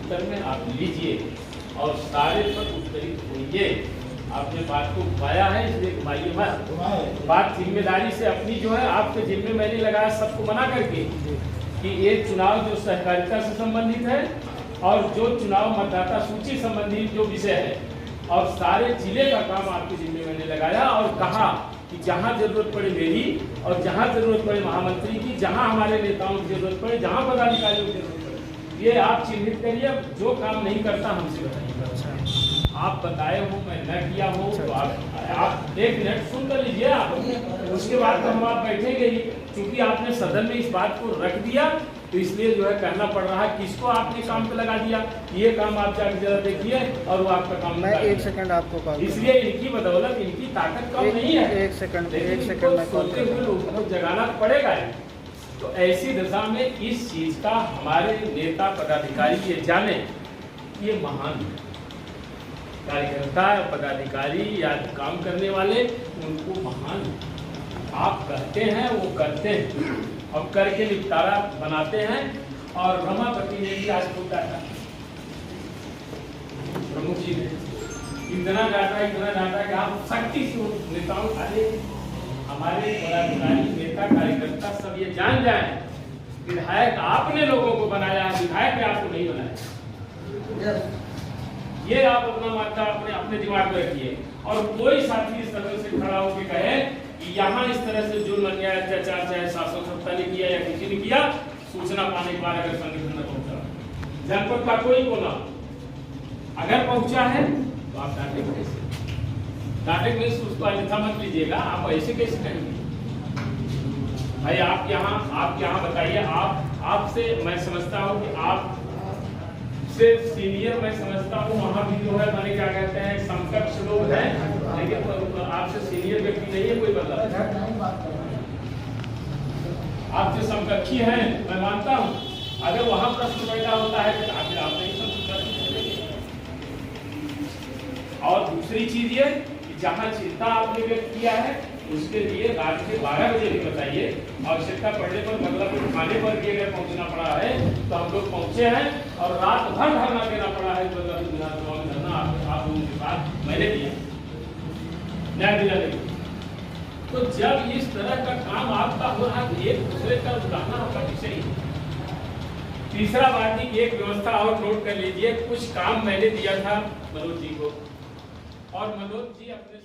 उत्तर में आप लीजिए और सारे पर उत्तरित होइए। आपने बात को घुमाया है, इसलिए घुमाइए मत। बात जिम्मेदारी से अपनी जो है आपके जिम्मे मैंने लगाया सबको मना करके कि ये चुनाव जो सहकारिता से संबंधित है और जो चुनाव मतदाता सूची संबंधित जो विषय है और सारे जिले का काम आपके जिम्मे मैंने लगाया और कहा कि जहां जरूरत पड़े मेरी और जहां जरूरत पड़े महामंत्री की, जहां हमारे नेताओं की जरूरत पड़े, जहां पदाधिकारियों की जरूरत पड़े, ये आप चिन्हित करिए। जो काम नहीं करता हमसे बताइए। आप बताए हो मैं न किया हो तो आप 1 मिनट सुन कर लीजिए आप, उसके बाद तो हम आप बैठेंगे ही। क्योंकि आपने सदन में इस बात को रख दिया तो इसलिए जो है करना पड़ रहा है। किसको आपने काम पे लगा दिया, ये काम आप जाके जरा देखिए और वो आपका काम मैं 1 सेकंड आपको कॉल, इसलिए इनकी बदौलत इनकी ताकत कम नहीं है। 1 सेकंड मैं सोचते हुए लोगों को जगाना पड़ेगा। तो ऐसी दशा में इस चीज का हमारे नेता पदाधिकारी ये जाने, ये महान कार्यकर्ता पदाधिकारी या काम करने वाले उनको महान आप कहते हैं वो करते हैं और करके निपटारा बनाते हैं। और रमापति ने भी आज पूछा था प्रमुख जी ने इतना डाटा कि आप शक्ति से नेताओं खाली हमारे पदाधिकारी नेता कार्यकर्ता सब ये जान जाए विधायक आपने लोगों को बनाया, विधायक आपको नहीं बनाया। ये आप अपना मात्रा अपने दिमाग में रखिए। और कोई साथी इस तरह से खड़ा होकर कहे कि यहाँ इस तरह से जुल्म अन्याय अत्याचार चाहे शासन सत्ता ने किया या किसी ने किया, सूचना पाने के बाद अगर संगठन में पहुंचा, जनपद का कोई कोना अगर पहुंचा है तो आप डांटेंगे कैसे? डांटेंगे उसको अन्यथा मत लीजिएगा। आप ऐसे कैसे कहेंगे भाई? आप यहाँ बताइए। आपसे मैं समझता हूँ कि आप से सीनियर मैं समझता हूँ वहाँ भी जो है मैंने क्या कहते हैं समकक्ष लोग हैं, लेकिन आपसे सीनियर व्यक्ति नहीं है कोई बदला। आपसे समकक्षी हैं मैं मानता हूँ। अगर वहाँ प्रश्न पैदा होता है तो आखिर आप नहीं समझ। और दूसरी चीज ये कि जहाँ चिंता आपने व्यक्त किया है उसके लिए रात के 12 बजे भी बताइए। आवश्यकता पड़ने पर मतलब खाने पर भी अगर पहुंचना पड़ा है तो हम लोग पहुंचे हैं और रात भर धरना देना पड़ा है। विधानसभा में धरना आप लोगों के साथ मैंने दिया न्याय दिलाने। तो जब इस तरह का काम आपका हो रहा है एक दूसरे का उठाना आपका विषय ही। तीसरा बात की एक व्यवस्था और नोट कर लीजिए। कुछ काम मैंने दिया था मनोज जी को और मनोज जी अपने